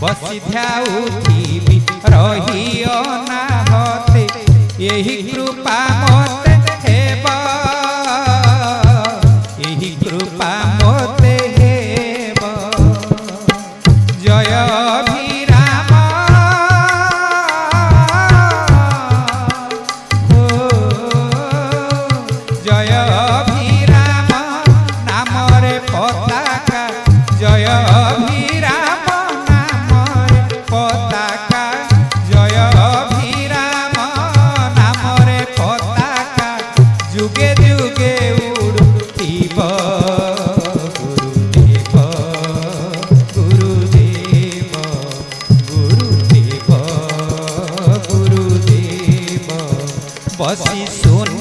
बसी ध्याउथिबि रही अनाहते यही कृपा मते हेब यही कृपा मते हेब जय अभिराम जय अभिराम नाम रे पताका जय अभिराम नाम रे पताका जय अभिराम नाम रे पताका जुगे जुगे उड़ुथिब गुरुदेव गुरुदेव गुरुदेव गुरुदेव बसी सुन